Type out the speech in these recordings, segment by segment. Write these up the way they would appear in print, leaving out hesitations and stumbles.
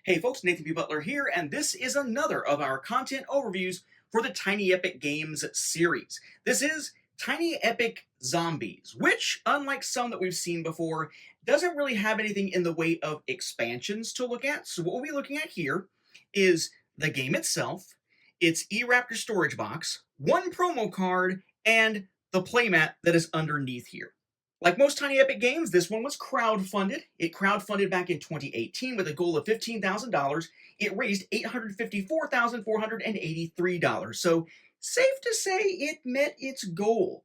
Hey folks, Nathan B. Butler here, and this is another of our content overviews for the Tiny Epic Games series. This is Tiny Epic Zombies, which, unlike some that we've seen before, doesn't really have anything in the way of expansions to look at. So what we'll be looking at here is the game itself, its eRaptor storage box, one promo card, and the playmat that is underneath here. Like most Tiny Epic games, this one was crowdfunded. It crowdfunded back in 2018 with a goal of $15,000. It raised $854,483. So safe to say it met its goal.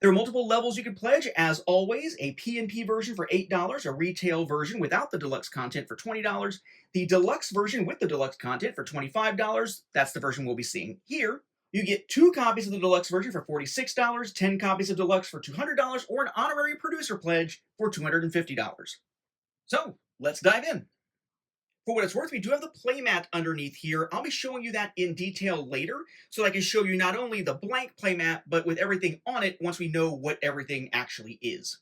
There are multiple levels you can pledge, as always. A P&P version for $8, a retail version without the deluxe content for $20, the deluxe version with the deluxe content for $25. That's the version we'll be seeing here. You get 2 copies of the deluxe version for $46, 10 copies of deluxe for $200, or an honorary producer pledge for $250. So let's dive in. For what it's worth, we do have the playmat underneath here. I'll be showing you that in detail later, so I can show you not only the blank playmat, but with everything on it once we know what everything actually is.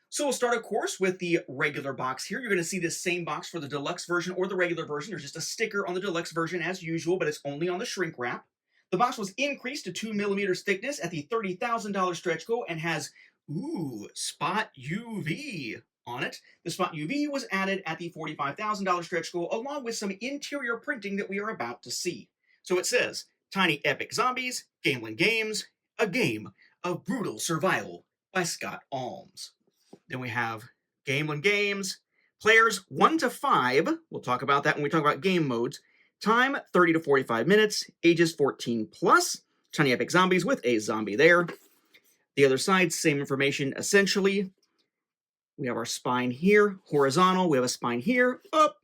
So we'll start, of course, with the regular box here. You're going to see this same box for the deluxe version or the regular version. There's just a sticker on the deluxe version as usual, but it's only on the shrink wrap. The box was increased to 2 millimeters thickness at the $30,000 stretch goal and has, Spot UV on it. The Spot UV was added at the $45,000 stretch goal, along with some interior printing that we are about to see. So it says, Tiny Epic Zombies, Gamelin Games, a game of brutal survival by Scott Alms. Then we have Gamelin Games, players 1 to 5. We'll talk about that when we talk about game modes. Time 30 to 45 minutes, ages 14 plus. Tiny Epic Zombies with a zombie there. The other side, same information essentially. We have our spine here, horizontal. We have a spine here, up,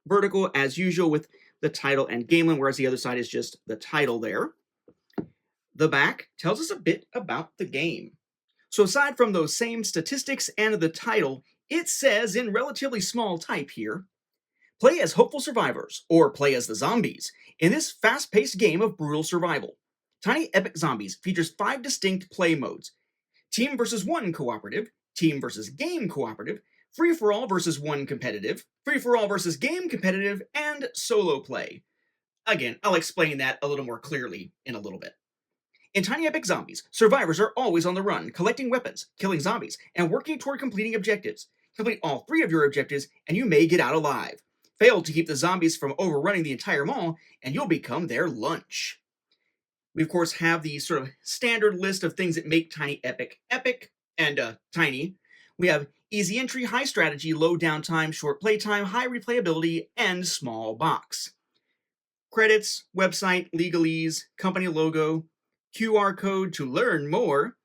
vertical as usual with the title and Gamelin, whereas the other side is just the title there. The back tells us a bit about the game. So aside from those same statistics and the title, it says in relatively small type here, play as hopeful survivors, or play as the zombies, in this fast-paced game of brutal survival. Tiny Epic Zombies features 5 distinct play modes. Team versus 1 cooperative, team versus game cooperative, free-for-all versus 1 competitive, free-for-all versus game competitive, and solo play. Again, I'll explain that a little more clearly in a little bit. In Tiny Epic Zombies, survivors are always on the run, collecting weapons, killing zombies, and working toward completing objectives. Complete all 3 of your objectives, and you may get out alive. Fail to keep the zombies from overrunning the entire mall, and you'll become their lunch. We, of course, have the sort of standard list of things that make Tiny Epic epic and tiny. We have easy entry, high strategy, low downtime, short playtime, high replayability, and small box. Credits, website, legalese, company logo, QR code to learn more,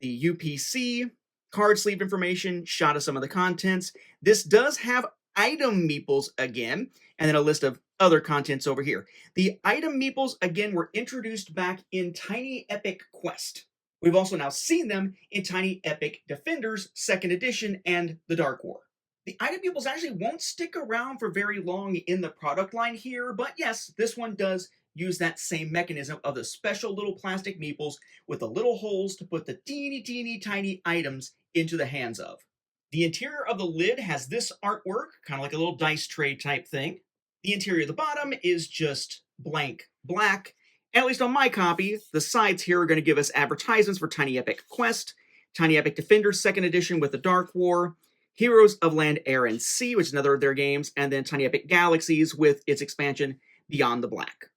the UPC, card sleeve information, shot of some of the contents. This does have item meeples again, and then a list of other contents over here. The item meeples, again, were introduced back in Tiny Epic Quest. We've also now seen them in Tiny Epic Defenders 2nd Edition and the Dark War. The item meeples actually won't stick around for very long in the product line here, but yes, this one does use that same mechanism of the special little plastic meeples with the little holes to put the teeny tiny items into the hands of. The interior of the lid has this artwork, kind of like a little dice tray type thing. The interior of the bottom is just blank black. And at least on my copy, the sides here are going to give us advertisements for Tiny Epic Quest, Tiny Epic Defenders 2nd Edition with the Dark War, Heroes of Land, Air, and Sea, which is another of their games, and then Tiny Epic Galaxies with its expansion, Beyond the Black.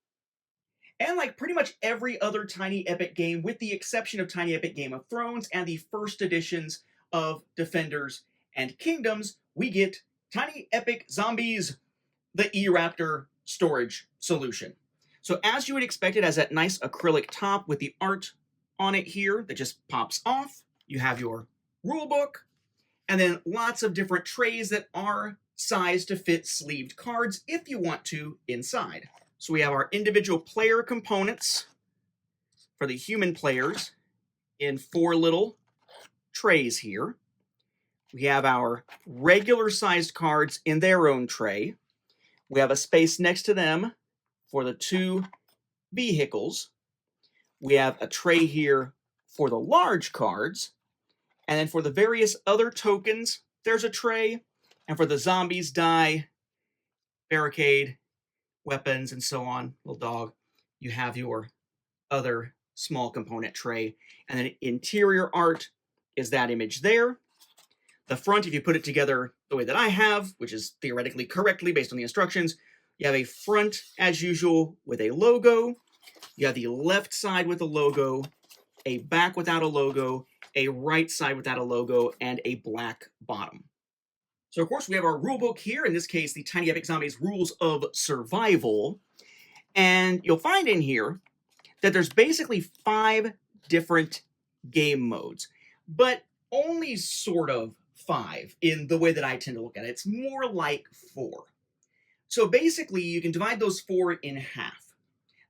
And like pretty much every other Tiny Epic game, with the exception of Tiny Epic Game of Thrones and the first editions of Defenders and Kingdoms, we get Tiny Epic Zombies, the eRaptor storage solution. So as you would expect, it has that nice acrylic top with the art on it here that just pops off. You have your rule book, and then lots of different trays that are sized to fit sleeved cards if you want to inside. So we have our individual player components for the human players in 4 little trays here. We have our regular sized cards in their own tray. We have a space next to them for the 2 vehicles. We have a tray here for the large cards. And then for the various other tokens, there's a tray. And for the zombies die, barricade, weapons, and so on, little dog. You have your other small component tray. And then interior art is that image there. The front, if you put it together the way that I have, which is theoretically correctly based on the instructions, you have a front, as usual, with a logo. You have the left side with a logo, a back without a logo, a right side without a logo, and a black bottom. So, of course, we have our rulebook here. In this case, the Tiny Epic Zombies Rules of Survival. And you'll find in here that there's basically 5 different game modes, but only sort of 5 in the way that I tend to look at it. It's more like 4. So basically, you can divide those 4 in half.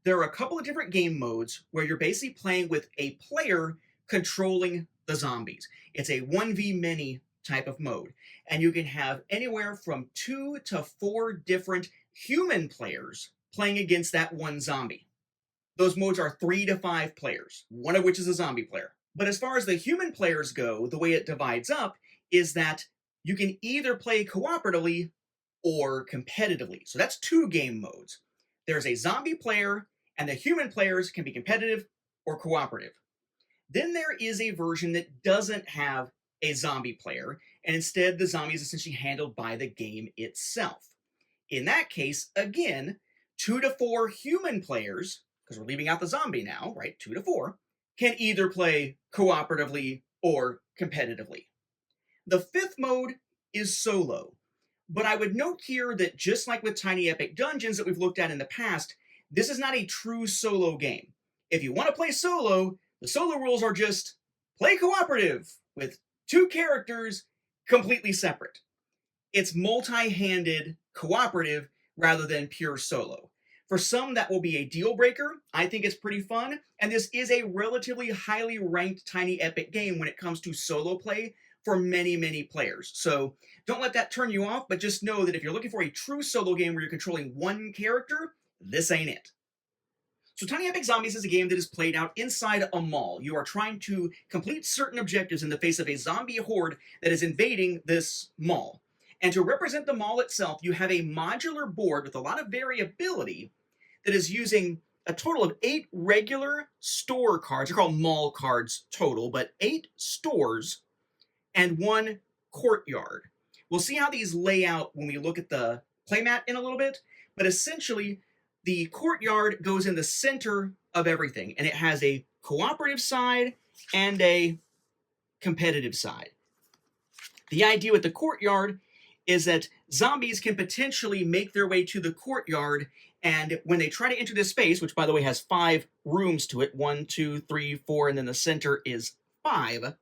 There are a couple of different game modes where you're basically playing with a player controlling the zombies. It's a 1v many type of mode, and you can have anywhere from 2 to 4 different human players playing against that one zombie. Those modes are 3 to 5 players, one of which is a zombie player. But as far as the human players go, the way it divides up is that you can either play cooperatively or competitively. So that's 2 game modes. There's a zombie player, and the human players can be competitive or cooperative. Then there is a version that doesn't have a zombie player, and instead the zombie is essentially handled by the game itself. In that case, again, 2 to 4 human players, because we're leaving out the zombie now, right? 2 to 4, can either play cooperatively or competitively. The 5th mode is solo, but I would note here that just like with Tiny Epic Dungeons that we've looked at in the past, this is not a true solo game. If you want to play solo, the solo rules are just play cooperative with 2 characters completely separate. It's multi-handed cooperative rather than pure solo. For some, that will be a deal breaker. I think it's pretty fun, and this is a relatively highly ranked Tiny Epic game when it comes to solo play for many, many players. So don't let that turn you off, but just know that if you're looking for a true solo game where you're controlling one character, this ain't it. So Tiny Epic Zombies is a game that is played out inside a mall. You are trying to complete certain objectives in the face of a zombie horde that is invading this mall. And to represent the mall itself, you have a modular board with a lot of variability that is using a total of 8 regular store cards. They're called mall cards total, but 8 stores and 1 courtyard. We'll see how these lay out when we look at the playmat in a little bit, but essentially the courtyard goes in the center of everything, and it has a cooperative side and a competitive side. The idea with the courtyard is that zombies can potentially make their way to the courtyard, and when they try to enter this space, which by the way has 5 rooms to it, 1, 2, 3, 4, and then the center is 5,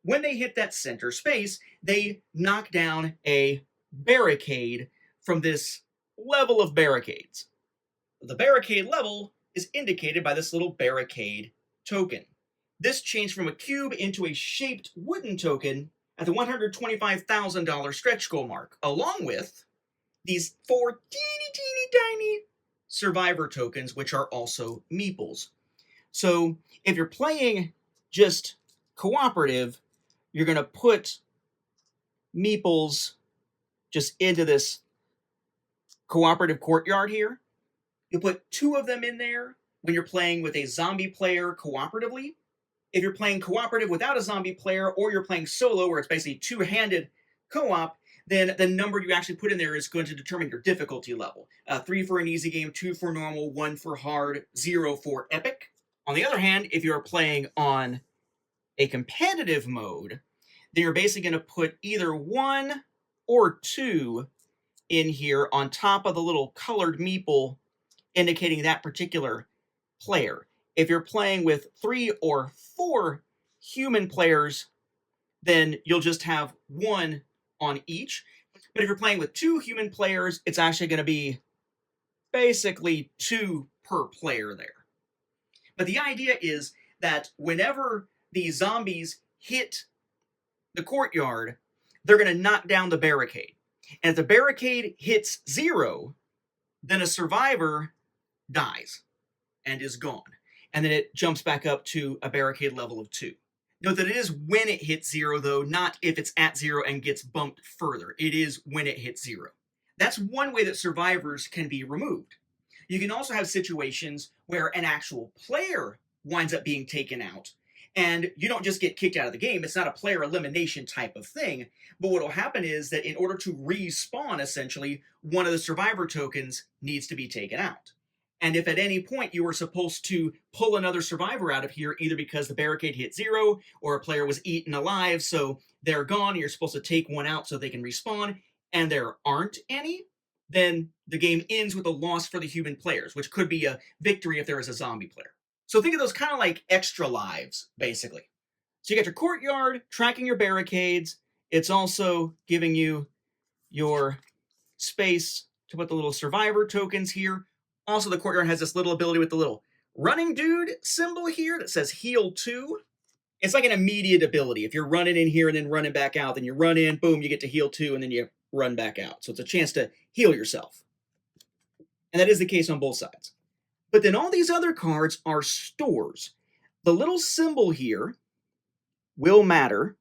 when they hit that center space, they knock down a barricade from this level of barricades. The barricade level is indicated by this little barricade token. This changed from a cube into a shaped wooden token at the $125,000 stretch goal mark, along with these 4 teeny tiny survivor tokens, which are also meeples. So if you're playing just cooperative, you're going to put meeples just into this cooperative courtyard here. You'll put 2 of them in there when you're playing with a zombie player cooperatively. If you're playing cooperative without a zombie player, or you're playing solo where it's basically 2-handed co-op, then the number you actually put in there is going to determine your difficulty level. 3 for an easy game, 2 for normal, 1 for hard, 0 for epic. On the other hand, if you're playing on a competitive mode, then you're basically going to put either 1 or 2 in here on top of the little colored meeple indicating that particular player. If you're playing with 3 or 4 human players, then you'll just have 1 on each. But if you're playing with 2 human players, it's actually going to be basically 2 per player there. But the idea is that whenever the zombies hit the courtyard, they're going to knock down the barricade. And if the barricade hits 0, then a survivor dies and is gone. And then it jumps back up to a barricade level of 2. Note that it is when it hits 0, though, not if it's at 0 and gets bumped further. It is when it hits 0. That's one way that survivors can be removed. You can also have situations where an actual player winds up being taken out, and you don't just get kicked out of the game. It's not a player elimination type of thing. But what will happen is that in order to respawn, essentially, one of the survivor tokens needs to be taken out. And if at any point you were supposed to pull another survivor out of here, either because the barricade hit 0 or a player was eaten alive, so they're gone, and you're supposed to take one out so they can respawn, and there aren't any, then the game ends with a loss for the human players, which could be a victory if there is a zombie player. So think of those kind of like extra lives, basically. So you got your courtyard, tracking your barricades. It's also giving you your space to put the little survivor tokens here. Also, the courtyard has this little ability with the little running dude symbol here that says heal 2. It's like an immediate ability. If you're running in here and then running back out, then you run in, boom, you get to heal 2, and then you run back out. So it's a chance to heal yourself. And that is the case on both sides. But then all these other cards are stores. The little symbol here will matter.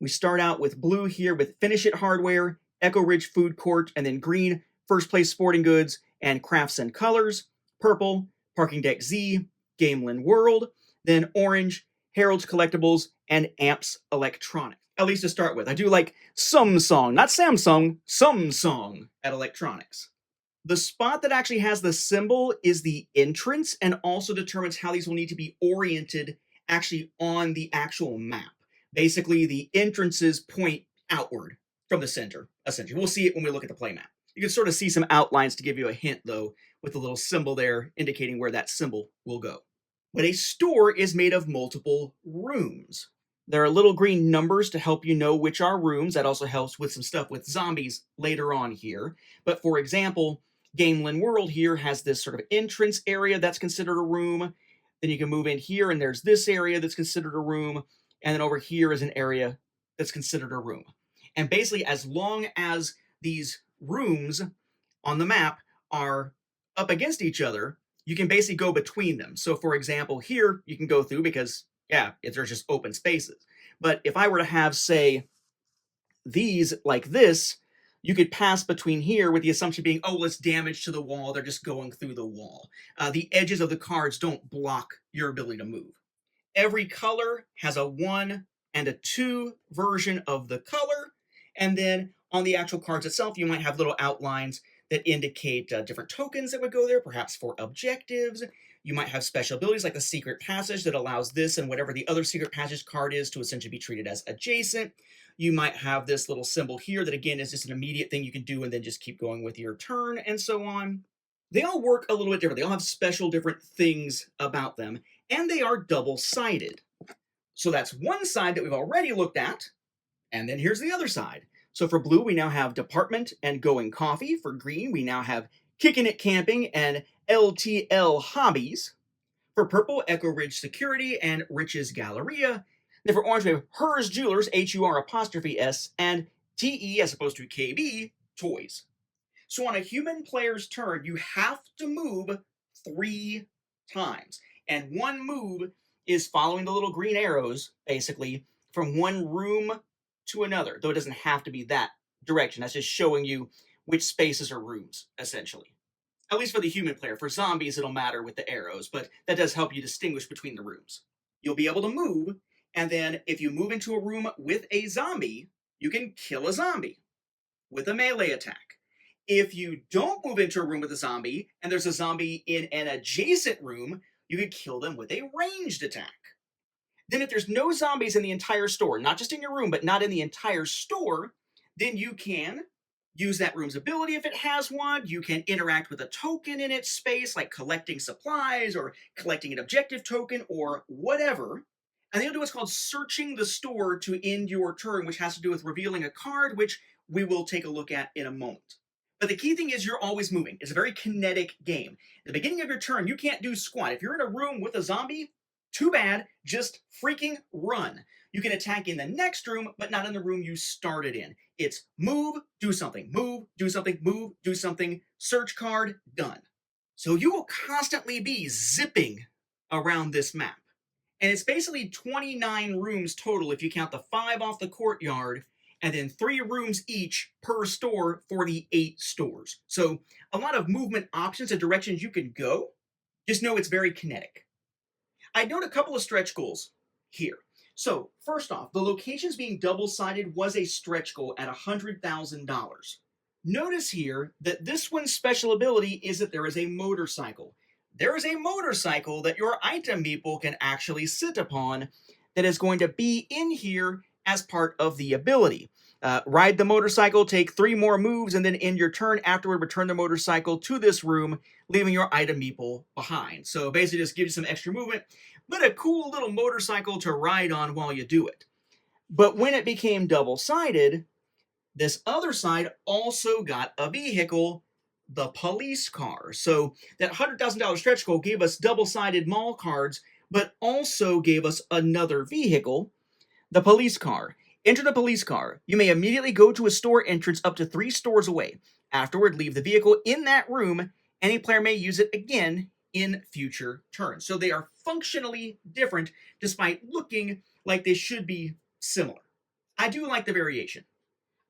We start out with blue here with Finish It Hardware, Echo Ridge Food Court, and then green, First Place Sporting Goods and Crafts and Colors, purple, Parking Deck Z, Gamelin World, then orange, Harold's Collectibles, and Amps Electronics. At least to start with. I do like Samsung, not Samsung, Samsung at Electronics. The spot that actually has the symbol is the entrance and also determines how these will need to be oriented actually on the actual map. Basically, the entrances point outward from the center, essentially. We'll see it when we look at the play map. You can sort of see some outlines to give you a hint, though, with the little symbol there indicating where that symbol will go. But a store is made of multiple rooms. There are little green numbers to help you know which are rooms. That also helps with some stuff with zombies later on here. But for example, Gamelin World here has this sort of entrance area that's considered a room. Then you can move in here and there's this area that's considered a room. And then over here is an area that's considered a room. And basically, as long as these rooms on the map are up against each other, you can basically go between them. So for example, here you can go through because, yeah, there's just open spaces. But if I were to have, say, these like this, you could pass between here with the assumption being, oh, well, it's damage to the wall. They're just going through the wall. The edges of the cards don't block your ability to move. Every color has a 1 and a 2 version of the color. And then on the actual cards itself, you might have little outlines that indicate different tokens that would go there, perhaps for objectives. You might have special abilities like the secret passage that allows this and whatever the other secret passage card is to essentially be treated as adjacent. You might have this little symbol here that, again, is just an immediate thing you can do and then just keep going with your turn and so on. They all work a little bit different. They all have special different things about them, and they are double-sided. So that's one side that we've already looked at, and then here's the other side. So for blue, we now have Department and Going Coffee. For green, we now have Kicking It Camping and LTL Hobbies. For purple, Echo Ridge Security and Riches Galleria. Then for orange, we have Hers Jewelers, HUR''S, and TE, as opposed to KB, Toys. So on a human player's turn, you have to move 3 times. And one move is following the little green arrows, basically, from one room to another. Though it doesn't have to be that direction. That's just showing you which spaces are rooms, essentially. At least for the human player. For zombies, it'll matter with the arrows, but that does help you distinguish between the rooms. You'll be able to move, and then if you move into a room with a zombie, you can kill a zombie with a melee attack. If you don't move into a room with a zombie, and there's a zombie in an adjacent room, you can kill them with a ranged attack. Then if there's no zombies in the entire store, not just in your room, but not in the entire store, then you can use that room's ability if it has one. You can interact with a token in its space, like collecting supplies or collecting an objective token or whatever. And then you'll do what's called searching the store to end your turn, which has to do with revealing a card, which we will take a look at in a moment. But the key thing is you're always moving. It's a very kinetic game. At the beginning of your turn, you can't do squat. If you're in a room with a zombie, too bad, just freaking run. You can attack in the next room, but not in the room you started in. It's move, do something, move, do something, move, do something, search card, done. So you will constantly be zipping around this map. And it's basically 29 rooms total if you count the 5 off the courtyard and then 3 rooms each per store for the 8 stores. So a lot of movement options and directions you can go. Just know it's very kinetic. I note a couple of stretch goals here. So first off, the locations being double-sided was a stretch goal at $100,000. Notice here that this one's special ability is that there is a motorcycle. There is a motorcycle that your item meeple can actually sit upon that is going to be in here as part of the ability. Ride the motorcycle, take 3 more moves, and then end your turn. Afterward, return the motorcycle to this room, leaving your item meeple behind. So basically just gives you some extra movement, but a cool little motorcycle to ride on while you do it. But when it became double-sided, this other side also got a vehicle, the police car. So that $100,000 stretch goal gave us double-sided mall cards, but also gave us another vehicle, the police car. Enter the police car. You may immediately go to a store entrance up to 3 stores away. Afterward, leave the vehicle in that room. Any player may use it again in future turns. So they are functionally different despite looking like they should be similar. I do like the variation.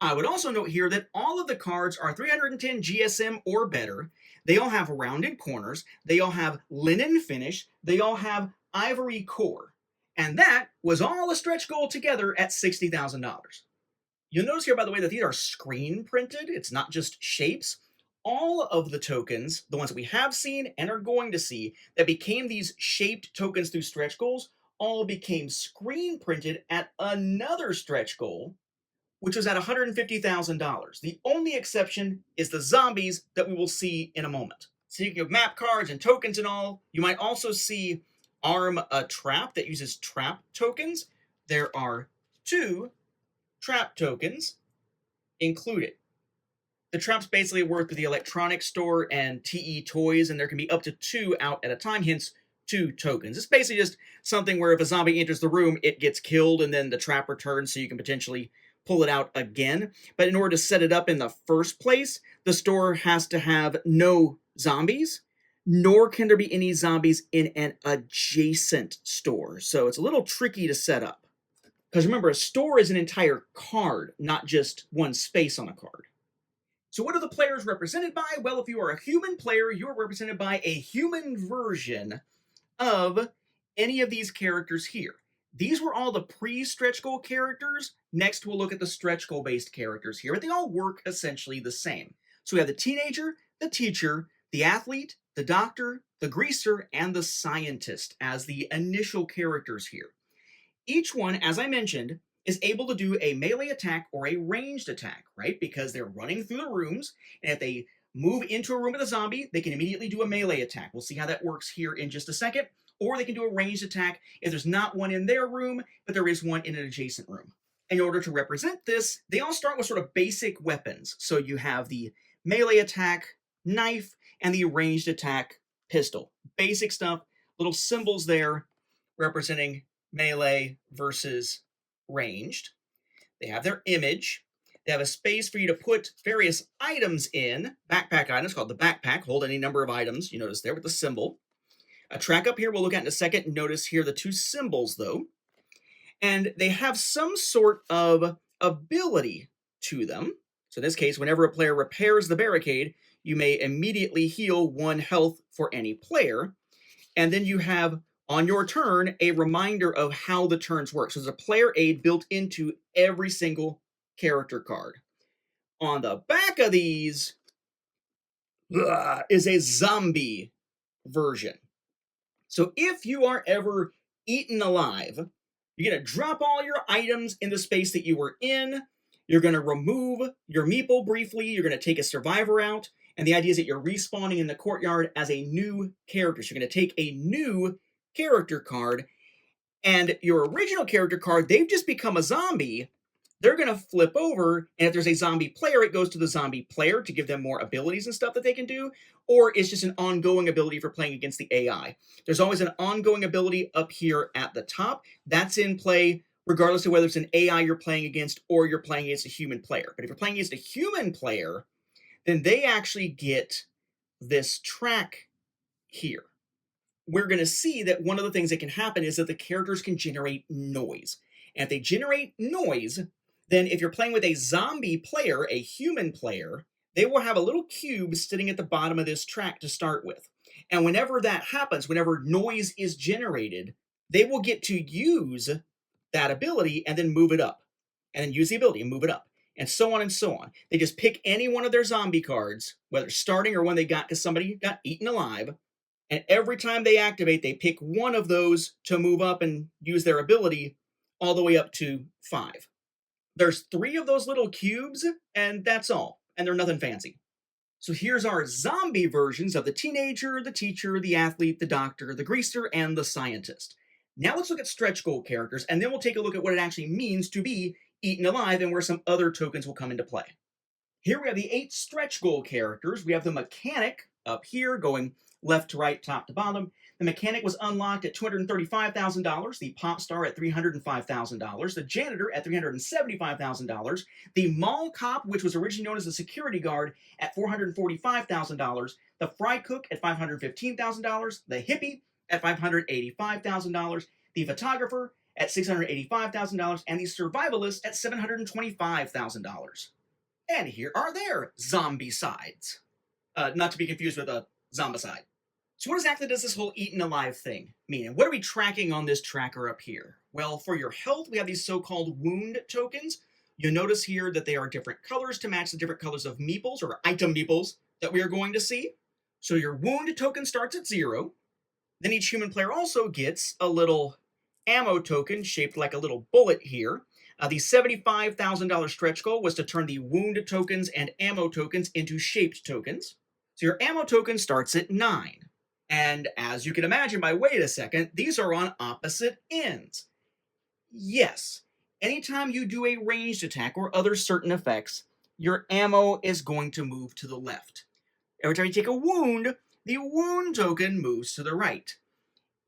I would also note here that all of the cards are 310 GSM or better. They all have rounded corners. They all have linen finish. They all have ivory core. And that was all a stretch goal together at $60,000. You'll notice here, by the way, that these are screen printed. It's not just shapes. All of the tokens, the ones that we have seen and are going to see, that became these shaped tokens through stretch goals, all became screen printed at another stretch goal, which was at $150,000. The only exception is the zombies that we will see in a moment. So you can have map cards and tokens and all. You might also see arm a trap that uses trap tokens. There are 2 trap tokens included. The trap's basically work with the electronics store and TE Toys, and there can be up to 2 out at a time, hence 2 tokens. It's basically just something where if a zombie enters the room, it gets killed, and then the trap returns so you can potentially pull it out again. But in order to set it up in the first place, the store has to have no zombies, nor can there be any zombies in an adjacent store. So it's a little tricky to set up. Because remember, a store is an entire card, not just one space on a card. So what are the players represented by? Well, if you are a human player, you're represented by a human version of any of these characters here. These were all the pre-stretch goal characters. Next, we'll look at the stretch goal-based characters here, but they all work essentially the same. So we have the teenager, the teacher, the athlete, the doctor, the greaser, and the scientist as the initial characters here. Each one, as I mentioned, is able to do a melee attack or a ranged attack, right? Because they're running through the rooms, and if they move into a room with a zombie, they can immediately do a melee attack. We'll see how that works here in just a second. Or they can do a ranged attack if there's not one in their room, but there is one in an adjacent room. In order to represent this, they all start with sort of basic weapons. So you have the melee attack, knife, and the ranged attack, pistol. Basic stuff, little symbols there representing melee versus ranged. They have their image. They have a space for you to put various items in. Backpack items called the backpack. Hold any number of items. You notice there with the symbol. A track up here we'll look at in a second. Notice here the 2 symbols though. And they have some sort of ability to them. So in this case, whenever a player repairs the barricade, you may immediately heal 1 health for any player. And then you have, on your turn, a reminder of how the turns work. So there's a player aid built into every single character card. On the back of these is a zombie version. So if you are ever eaten alive, you're going to drop all your items in the space that you were in. You're going to remove your meeple briefly. You're going to take a survivor out. And the idea is that you're respawning in the courtyard as a new character. So you're going to take a new character card, and your original character card, they've just become a zombie. They're going to flip over, and if there's a zombie player, it goes to the zombie player to give them more abilities and stuff that they can do, or it's just an ongoing ability for playing against the AI. There's always an ongoing ability up here at the top. That's in play regardless of whether it's an AI you're playing against or you're playing against a human player. But if you're playing against a human player, then they actually get this track here. We're going to see that one of the things that can happen is that the characters can generate noise. And if they generate noise, Then, if you're playing with a zombie player, a human player, they will have a little cube sitting at the bottom of this track to start with. And whenever that happens, whenever noise is generated, they will get to use that ability and then move it up. And then use the ability and move it up. And so on and so on. They just pick any one of their zombie cards, whether starting or when they got because somebody got eaten alive. And every time they activate, they pick one of those to move up and use their ability all the way up to 5. There's 3 of those little cubes, and that's all. And they're nothing fancy. So here's our zombie versions of the teenager, the teacher, the athlete, the doctor, the greaser, and the scientist. Now let's look at stretch goal characters, and then we'll take a look at what it actually means to be eaten alive and where some other tokens will come into play. Here we have the 8 stretch goal characters. We have the mechanic up here going left to right, top to bottom. The mechanic was unlocked at $235,000, the pop star at $305,000, the janitor at $375,000, the mall cop, which was originally known as the security guard, at $445,000, the fry cook at $515,000, the hippie at $585,000, the photographer at $685,000, and the survivalist at $725,000. And here are their zombie sides. Not to be confused with a zombicide. So what exactly does this whole eaten alive thing mean? And what are we tracking on this tracker up here? Well, for your health, we have these so-called wound tokens. You'll notice here that they are different colors to match the different colors of meeples or item meeples that we are going to see. So your wound token starts at 0. Then each human player also gets a little ammo token shaped like a little bullet here. The $75,000 stretch goal was to turn the wound tokens and ammo tokens into shaped tokens. So your ammo token starts at 9. And as you can imagine by wait a second, these are on opposite ends. Yes, anytime you do a ranged attack or other certain effects, your ammo is going to move to the left. Every time you take a wound, the wound token moves to the right.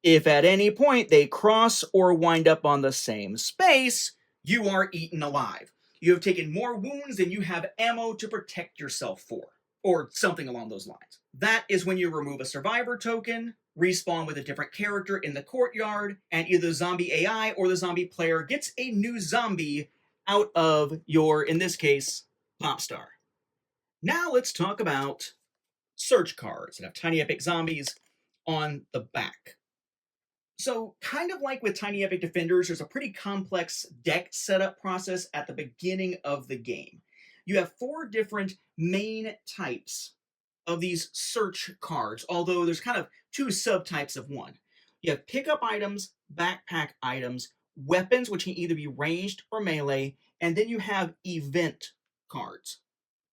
If at any point they cross or wind up on the same space, you are eaten alive. You have taken more wounds than you have ammo to protect yourself for, or something along those lines. That is when you remove a survivor token, respawn with a different character in the courtyard, and either the zombie AI or the zombie player gets a new zombie out of your, in this case, pop star. Now let's talk about search cards that have Tiny Epic zombies on the back. So, kind of like with Tiny Epic Defenders, there's a pretty complex deck setup process at the beginning of the game. You have 4 different main types of these search cards, although there's kind of 2 subtypes of one. You have pickup items, backpack items, weapons, which can either be ranged or melee, and then you have event cards.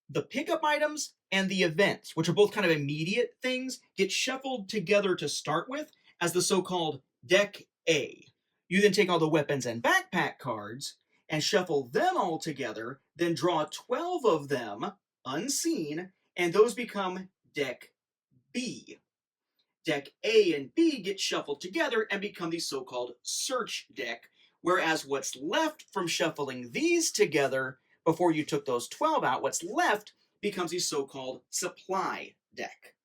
The pickup items and the events, which are both kind of immediate things, get shuffled together to start with as the so-called Deck A. You then take all the weapons and backpack cards and shuffle them all together, then draw 12 of them unseen, and those become Deck B. Deck A and B get shuffled together and become the so-called Search Deck, whereas what's left from shuffling these together before you took those 12 out, what's left becomes the so-called Supply Deck.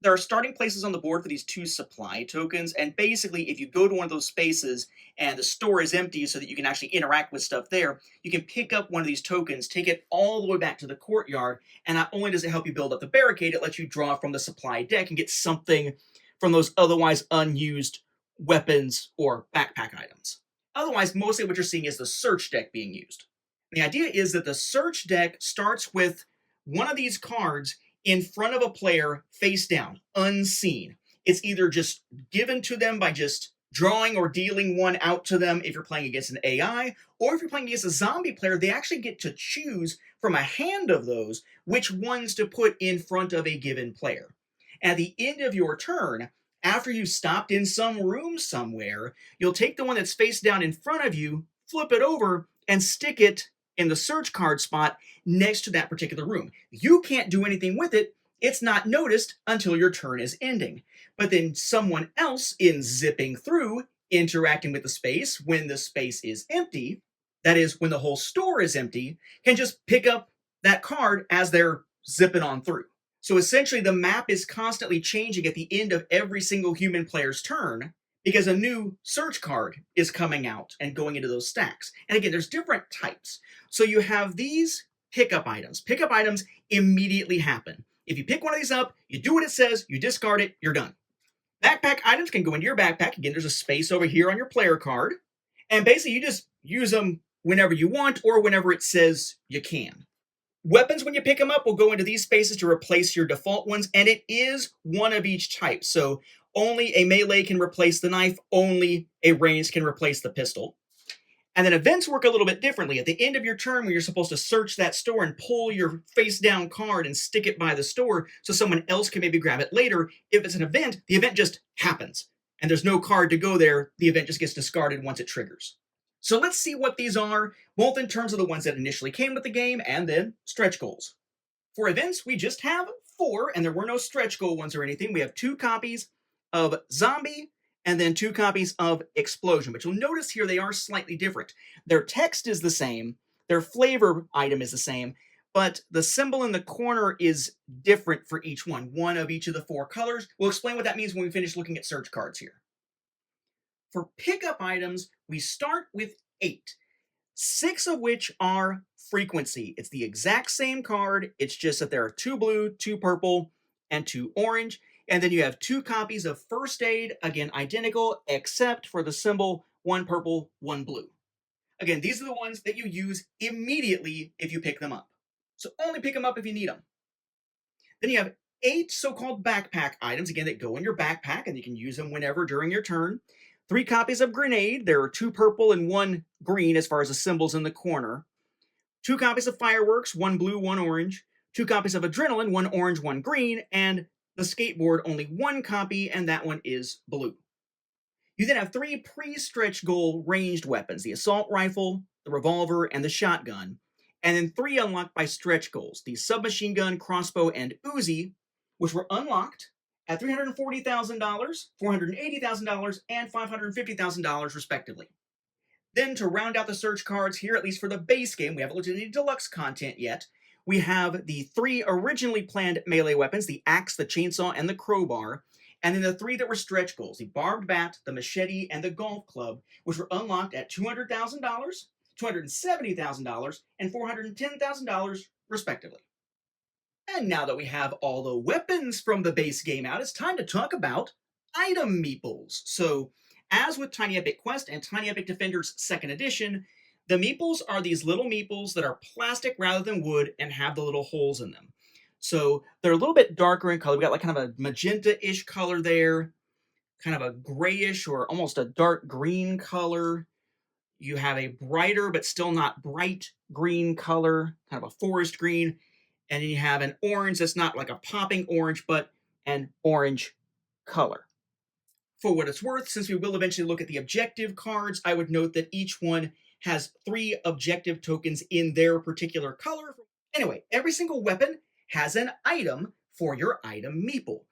There are starting places on the board for these 2 supply tokens, and basically if you go to one of those spaces and the store is empty so that you can actually interact with stuff there, you can pick up one of these tokens, take it all the way back to the courtyard, and not only does it help you build up the barricade, it lets you draw from the supply deck and get something from those otherwise unused weapons or backpack items. Otherwise, mostly what you're seeing is the search deck being used. The idea is that the search deck starts with one of these cards in front of a player face down, unseen. It's either just given to them by just drawing or dealing one out to them if you're playing against an AI, or if you're playing against a zombie player, they actually get to choose from a hand of those which ones to put in front of a given player. At the end of your turn, after you've stopped in some room somewhere, you'll take the one that's face down in front of you, flip it over, and stick it in the search card spot next to that particular room. You can't do anything with it. It's not noticed until your turn is ending. But then someone else in zipping through, interacting with the space when the space is empty, that is, when the whole store is empty, can just pick up that card as they're zipping on through. So essentially the map is constantly changing at the end of every single human player's turn because a new search card is coming out and going into those stacks. And again, there's different types. So you have these pickup items. Pickup items immediately happen. If you pick one of these up, you do what it says, you discard it, you're done. Backpack items can go into your backpack. Again, there's a space over here on your player card. And basically, you just use them whenever you want or whenever it says you can. Weapons, when you pick them up, will go into these spaces to replace your default ones, and it is one of each type. So only a melee can replace the knife, only a ranged can replace the pistol. And then events work a little bit differently. At the end of your turn, when you're supposed to search that store and pull your face down card and stick it by the store so someone else can maybe grab it later, if it's an event, the event just happens. And there's no card to go there. The event just gets discarded once it triggers. So let's see what these are, both in terms of the ones that initially came with the game and then stretch goals. For events, we just have 4, and there were no stretch goal ones or anything. We have 2 copies of Zombie and then 2 copies of Explosion. But you'll notice here they are slightly different. Their text is the same, their flavor item is the same, but the symbol in the corner is different for each one of each of the 4 colors. We'll explain what that means when we finish looking at search cards here. For pickup items, we start with 8, 6 of which are frequency. It's the exact same card, it's just that there are 2 blue, 2 purple, and 2 orange. And then you have 2 copies of First Aid, again identical, except for the symbol 1 purple, 1 blue. Again, these are the ones that you use immediately if you pick them up. So only pick them up if you need them. Then you have 8 so-called backpack items, again, that go in your backpack, and you can use them whenever during your turn. 3 copies of Grenade. There are 2 purple and 1 green as far as the symbols in the corner. 2 copies of Fireworks, 1 blue, 1 orange. 2 copies of Adrenaline, 1 orange, 1 green. And the Skateboard, only 1 copy, and that one is blue. You then have 3 pre-stretch goal ranged weapons, the assault rifle, the revolver, and the shotgun. And then 3 unlocked by stretch goals, the submachine gun, crossbow, and Uzi, which were unlocked at $340,000, $480,000, and $550,000 respectively. Then to round out the search cards here, at least for the base game, we haven't looked at any deluxe content yet, we have the 3 originally planned melee weapons, the axe, the chainsaw, and the crowbar, and then the 3 that were stretch goals, the barbed bat, the machete, and the golf club, which were unlocked at $200,000, $270,000, and $410,000 respectively. And now that we have all the weapons from the base game out, it's time to talk about item meeples. So, as with Tiny Epic Quest and Tiny Epic Defenders 2nd Edition, the meeples are these little meeples that are plastic rather than wood and have the little holes in them. So they're a little bit darker in color. We got like kind of a magenta-ish color there, kind of a grayish or almost a dark green color. You have a brighter but still not bright green color, kind of a forest green. And then you have an orange that's not like a popping orange, but an orange color. For what it's worth, since we will eventually look at the objective cards, I would note that each one has 3 objective tokens in their particular color. Anyway, every single weapon has an item for your item meeple.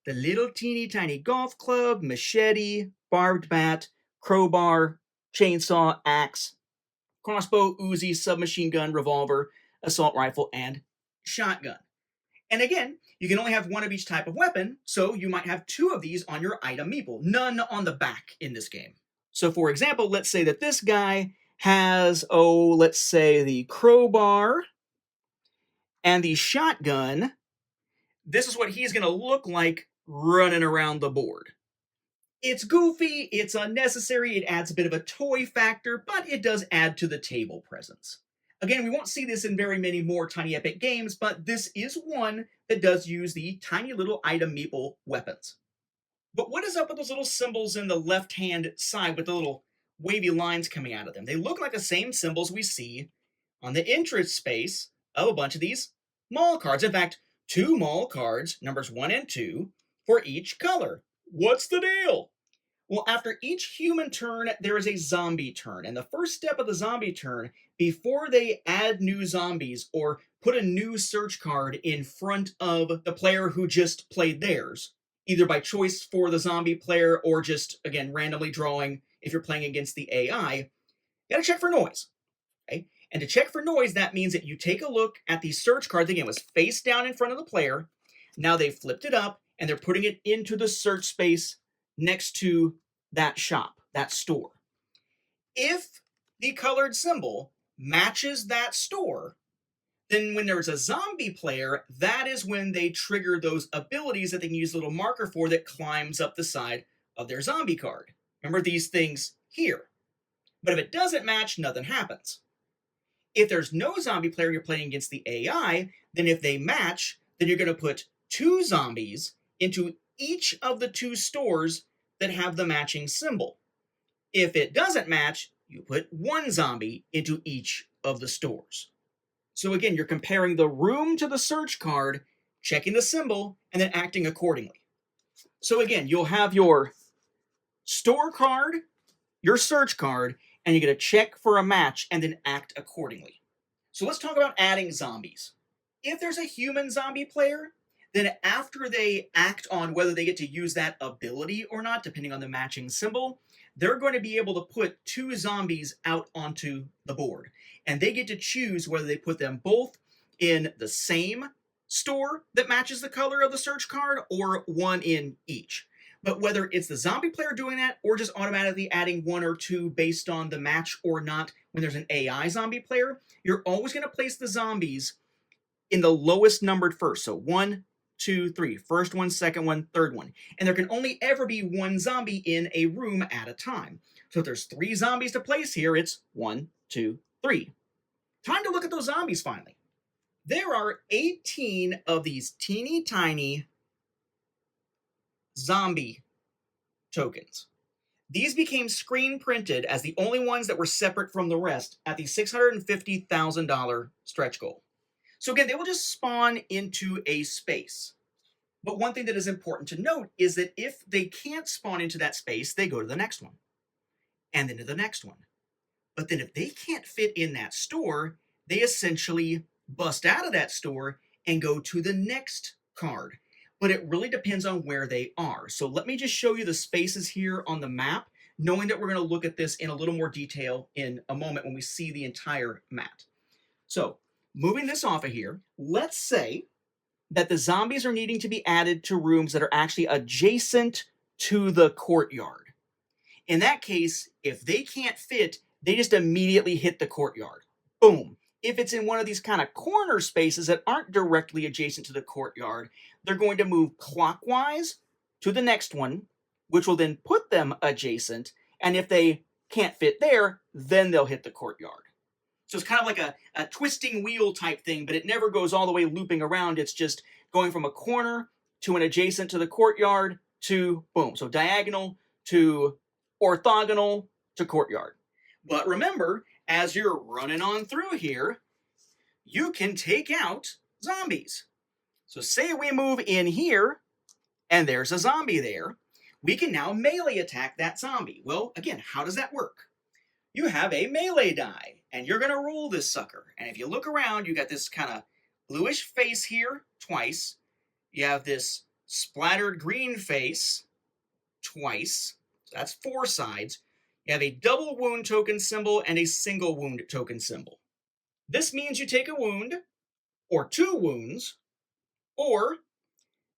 The little teeny tiny golf club, machete, barbed bat, crowbar, chainsaw, axe, crossbow, Uzi, submachine gun, revolver, assault rifle, and shotgun. And again, you can only have 1 of each type of weapon, so you might have 2 of these on your item meeple, none on the back in this game. So for example, let's say that this guy has, let's say the crowbar and the shotgun. This is what he's going to look like running around the board. It's goofy, it's unnecessary, it adds a bit of a toy factor, but it does add to the table presence. Again, we won't see this in very many more Tiny Epic games, but this is one that does use the tiny little item meeple weapons. But what is up with those little symbols in the left-hand side with the little wavy lines coming out of them? They look like the same symbols we see on the interest space of a bunch of these mall cards. In fact, 2 mall cards, numbers 1 and 2, for each color. What's the deal? Well, after each human turn, there is a zombie turn. And the first step of the zombie turn, before they add new zombies or put a new search card in front of the player who just played theirs, either by choice for the zombie player or just, again, randomly drawing if you're playing against the AI, you gotta check for noise. Okay? And to check for noise, that means that you take a look at the search card. Again, it was face down in front of the player. Now they've flipped it up and they're putting it into the search space next to that shop, that store. If the colored symbol matches that store, then when there's a zombie player, that is when they trigger those abilities that they can use a little marker for that climbs up the side of their zombie card. Remember these things here. But if it doesn't match, nothing happens. If there's no zombie player, you're playing against the AI, then if they match, then you're going to put 2 zombies into each of the 2 stores that have the matching symbol. If it doesn't match, you put 1 zombie into each of the stores. So again, you're comparing the room to the search card, checking the symbol, and then acting accordingly. So again, you'll have your store card, your search card, and you're going to check for a match and then act accordingly. So let's talk about adding zombies. If there's a human zombie player, then after they act on whether they get to use that ability or not, depending on the matching symbol, they're going to be able to put 2 zombies out onto the board. And they get to choose whether they put them both in the same store that matches the color of the search card or 1 in each. But whether it's the zombie player doing that or just automatically adding 1 or 2 based on the match or not when there's an AI zombie player, you're always going to place the zombies in the lowest numbered first. So 1, 2, 3. First one, second one, third one. And there can only ever be 1 zombie in a room at a time. So if there's 3 zombies to place here, it's 1, 2, 3. Time to look at those zombies finally. There are 18 of these teeny tiny zombie tokens. These became screen printed as the only ones that were separate from the rest at the $650,000 stretch goal. So again, they will just spawn into a space. But one thing that is important to note is that if they can't spawn into that space, they go to the next one, and then to the next one. But then if they can't fit in that store, they essentially bust out of that store and go to the next card. But it really depends on where they are. So let me just show you the spaces here on the map, knowing that we're going to look at this in a little more detail in a moment when we see the entire map. So moving this off of here, let's say that the zombies are needing to be added to rooms that are actually adjacent to the courtyard. In that case, if they can't fit, they just immediately hit the courtyard. Boom. If it's in one of these kind of corner spaces that aren't directly adjacent to the courtyard, they're going to move clockwise to the next one, which will then put them adjacent. And if they can't fit there, then they'll hit the courtyard. So it's kind of like a twisting wheel type thing, but it never goes all the way looping around. It's just going from a corner to an adjacent to the courtyard to boom. So diagonal to orthogonal to courtyard. But remember, as you're running on through here, you can take out zombies. So say we move in here, and there's a zombie there. We can now melee attack that zombie. Well, again, how does that work? You have a melee die, and you're going to roll this sucker. And if you look around, you got this kind of bluish face here twice. You have this splattered green face twice. So that's 4 sides. You have a double wound token symbol and a single wound token symbol. This means you take a wound, or 2 wounds, or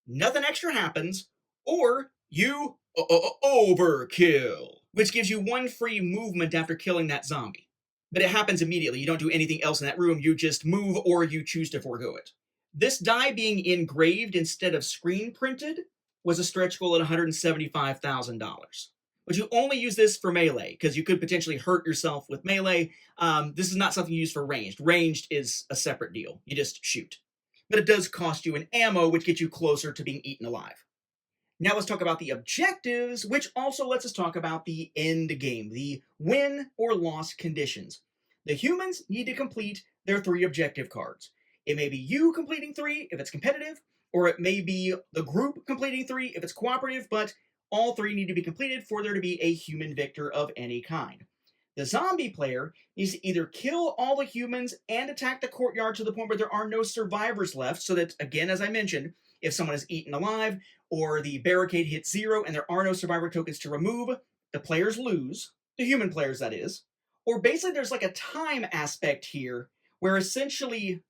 nothing extra happens, or you overkill, which gives you 1 free movement after killing that zombie. But it happens immediately. You don't do anything else in that room. You just move or you choose to forego it. This die being engraved instead of screen printed was a stretch goal at $175,000. But you only use this for melee, because you could potentially hurt yourself with melee. This is not something you use for ranged. Ranged is a separate deal. You just shoot. But it does cost you an ammo, which gets you closer to being eaten alive. Now let's talk about the objectives, which also lets us talk about the end game, the win or loss conditions. The humans need to complete their 3 objective cards. It may be you completing 3 if it's competitive, or it may be the group completing 3 if it's cooperative, but all 3 need to be completed for there to be a human victor of any kind. The zombie player needs to either kill all the humans and attack the courtyard to the point where there are no survivors left, so that, again, as I mentioned, if someone is eaten alive or the barricade hits 0 and there are no survivor tokens to remove, the players lose, the human players that is. Or basically there's like a time aspect here where essentially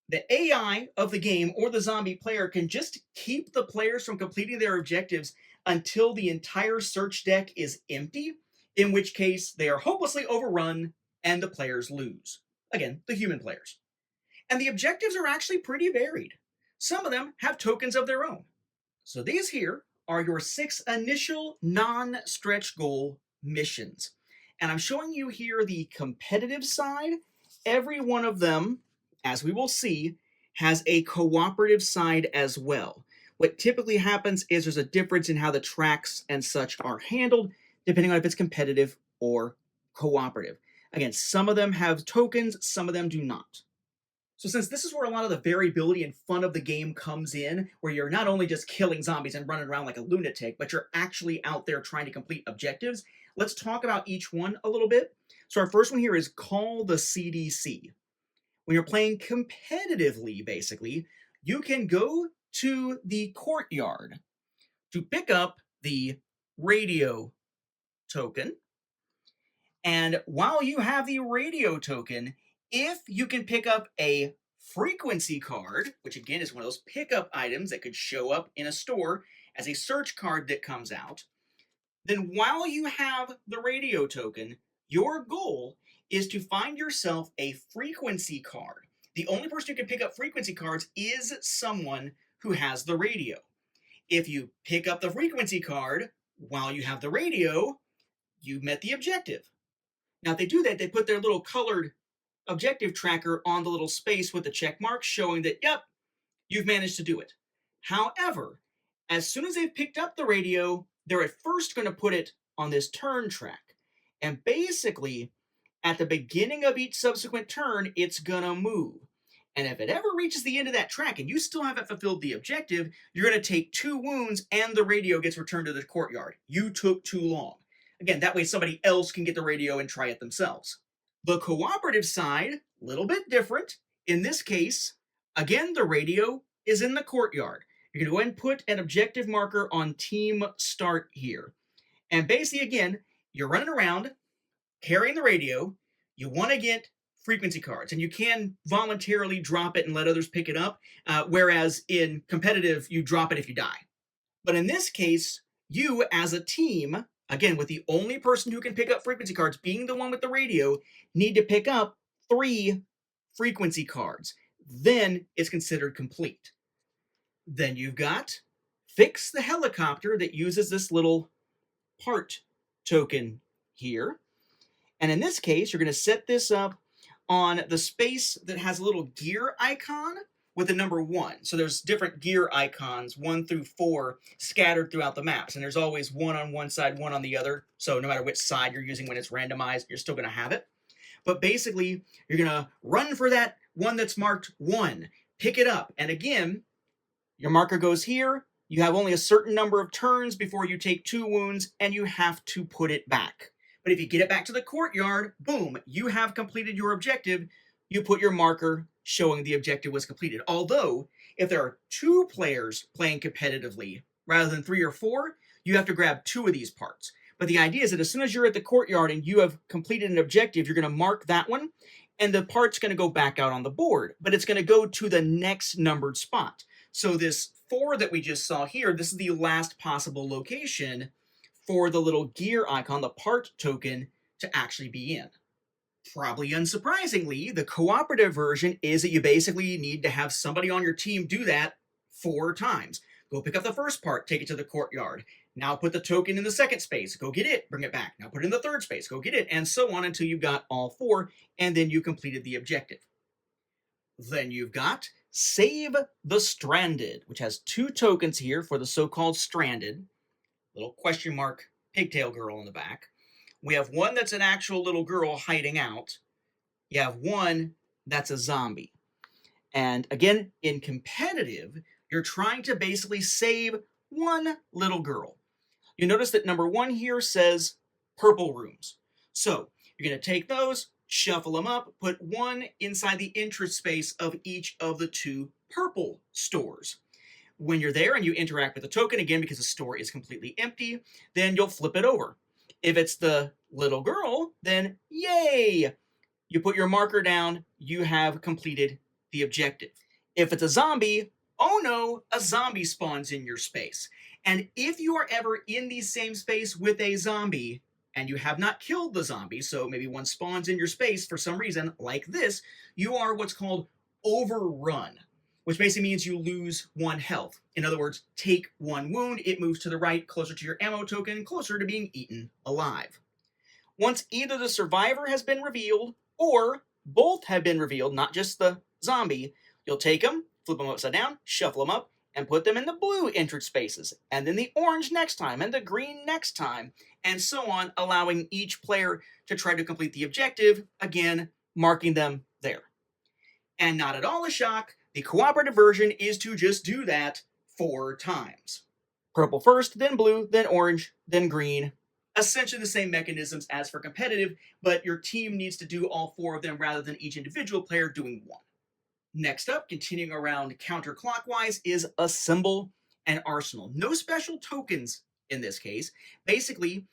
the AI of the game or the zombie player can just keep the players from completing their objectives until the entire search deck is empty, in which case they are hopelessly overrun and the players lose. Again, the human players. And the objectives are actually pretty varied. Some of them have tokens of their own. So these here are your 6 initial non-stretch goal missions. And I'm showing you here the competitive side. Every one of them, as we will see, has a cooperative side as well. What typically happens is there's a difference in how the tracks and such are handled, depending on if it's competitive or cooperative. Again, some of them have tokens, some of them do not. So since this is where a lot of the variability and fun of the game comes in, where you're not only just killing zombies and running around like a lunatic, but you're actually out there trying to complete objectives, let's talk about each one a little bit. So our first one here is Call the CDC. When you're playing competitively, basically, you can go to the courtyard to pick up the radio token. And while you have the radio token, if you can pick up a frequency card, which again is one of those pickup items that could show up in a store as a search card that comes out, then while you have the radio token, your goal is to find yourself a frequency card. The only person who can pick up frequency cards is someone who has the radio. If you pick up the frequency card while you have the radio, you met the objective. Now, if they do that, they put their little colored objective tracker on the little space with the check mark showing that, yep, you've managed to do it. However, as soon as they've picked up the radio, they're at first going to put it on this turn track. And basically, at the beginning of each subsequent turn, it's going to move. And if it ever reaches the end of that track and you still haven't fulfilled the objective, you're going to take 2 wounds and the radio gets returned to the courtyard. You took too long. Again, that way somebody else can get the radio and try it themselves. The cooperative side, a little bit different. In this case, again, the radio is in the courtyard. You're going to go ahead and put an objective marker on team start here. And basically, again, you're running around carrying the radio. You want to get frequency cards, and you can voluntarily drop it and let others pick it up, whereas in competitive, you drop it if you die. But in this case, you as a team, again, with the only person who can pick up frequency cards being the one with the radio, need to pick up 3 frequency cards. Then it's considered complete. Then you've got Fix the Helicopter that uses this little part token here. And in this case, you're going to set this up on the space that has a little gear icon with the number 1. So there's different gear icons, 1 through 4, scattered throughout the maps. And there's always 1 on one side, 1 on the other. So no matter which side you're using when it's randomized, you're still going to have it. But basically, you're going to run for that one that's marked 1. Pick it up. And again, your marker goes here. You have only a certain number of turns before you take 2 wounds, and you have to put it back. But if you get it back to the courtyard, boom, you have completed your objective. You put your marker showing the objective was completed. Although, if there are 2 players playing competitively rather than 3 or 4, you have to grab 2 of these parts. But the idea is that as soon as you're at the courtyard and you have completed an objective, you're going to mark that one, and the part's going to go back out on the board. But it's going to go to the next numbered spot. So this 4 that we just saw here, this is the last possible location for the little gear icon, the part token, to actually be in. Probably unsurprisingly, the cooperative version is that you basically need to have somebody on your team do that 4 times. Go pick up the first part, take it to the courtyard. Now put the token in the second space, go get it, bring it back. Now put it in the third space, go get it, and so on until you've got all 4, and then you completed the objective. Then you've got Save the Stranded, which has 2 tokens here for the so-called stranded. Little question mark pigtail girl in the back. We have one that's an actual little girl hiding out. You have one that's a zombie. And again, in competitive, you're trying to basically save one little girl. You notice that number 1 here says purple rooms. So you're going to take those, shuffle them up, put 1 inside the entrance space of each of the 2 purple stores. When you're there and you interact with the token, again, because the store is completely empty, then you'll flip it over. If it's the little girl, then yay! You put your marker down, you have completed the objective. If it's a zombie, oh no, a zombie spawns in your space. And if you are ever in the same space with a zombie and you have not killed the zombie, so maybe one spawns in your space for some reason, like this, you are what's called overrun, which basically means you lose 1 health. In other words, take 1 wound, it moves to the right, closer to your ammo token, closer to being eaten alive. Once either the survivor has been revealed or both have been revealed, not just the zombie, you'll take them, flip them upside down, shuffle them up, and put them in the blue entered spaces, and then the orange next time, and the green next time, and so on, allowing each player to try to complete the objective, again, marking them there. And not at all a shock, the cooperative version is to just do that 4 times. Purple first, then blue, then orange, then green. Essentially the same mechanisms as for competitive, but your team needs to do all 4 of them rather than each individual player doing 1. Next up, continuing around counterclockwise, is assemble an arsenal. No special tokens in this case. Basically,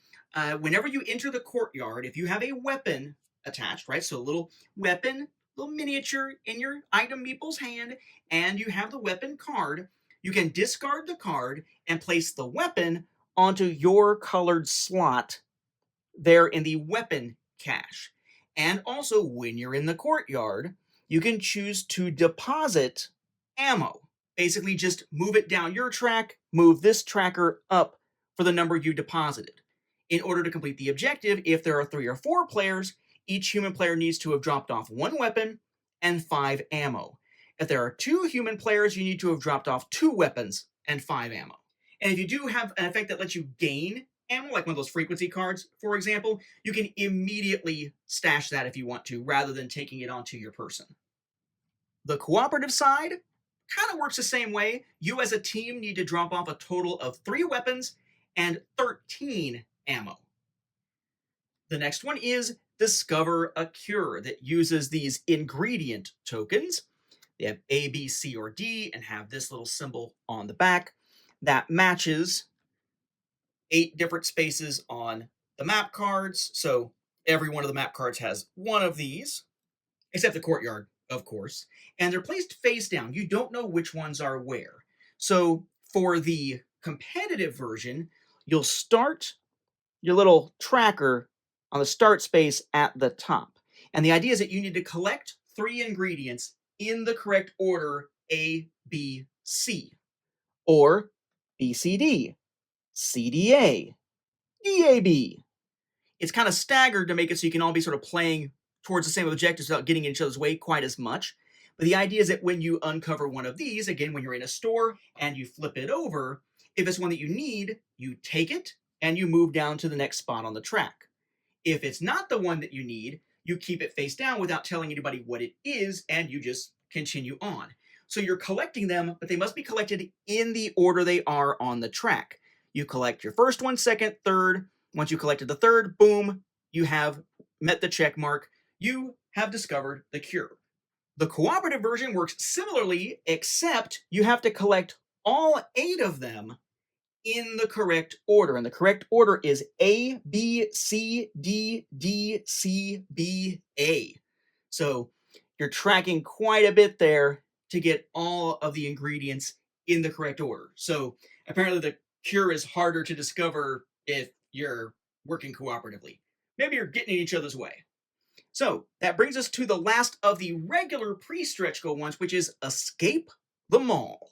whenever you enter the courtyard, if you have a weapon attached, right? So a little weapon, little miniature in your item meeple's hand, and you have the weapon card, you can discard the card and place the weapon onto your colored slot there in the weapon cache. And also, when you're in the courtyard, you can choose to deposit ammo. Basically, just move it down your track, move this tracker up for the number you deposited. In order to complete the objective, if there are 3 or 4 players, each human player needs to have dropped off 1 weapon and 5 ammo. If there are 2 human players, you need to have dropped off 2 weapons and 5 ammo. And if you do have an effect that lets you gain ammo, like one of those frequency cards, for example, you can immediately stash that if you want to, rather than taking it onto your person. The cooperative side kind of works the same way. You as a team need to drop off a total of 3 weapons and 13 ammo. The next one is discover a cure that uses these ingredient tokens. They have A, B, C, or D, and have this little symbol on the back that matches 8 different spaces on the map cards. So every one of the map cards has one of these, except the courtyard, of course. And they're placed face down. You don't know which ones are where. So for the competitive version, you'll start your little tracker on the start space at the top. And the idea is that you need to collect 3 ingredients in the correct order, A, B, C, or B, C, D, C, D, A, D, A, B. It's kind of staggered to make it so you can all be sort of playing towards the same objectives without getting in each other's way quite as much. But the idea is that when you uncover one of these, again, when you're in a store and you flip it over, if it's one that you need, you take it and you move down to the next spot on the track. If it's not the one that you need, you keep it face down without telling anybody what it is, and you just continue on. So you're collecting them, but they must be collected in the order they are on the track. You collect your first one, second, third. Once you collected the third, boom, you have met the check mark. You have discovered the cure. The cooperative version works similarly, except you have to collect all 8 of them in the correct order. And the correct order is A, B, C, D, D, C, B, A. So you're tracking quite a bit there to get all of the ingredients in the correct order. So apparently the cure is harder to discover if you're working cooperatively. Maybe you're getting in each other's way. So that brings us to the last of the regular pre-stretch goal ones, which is escape the mall.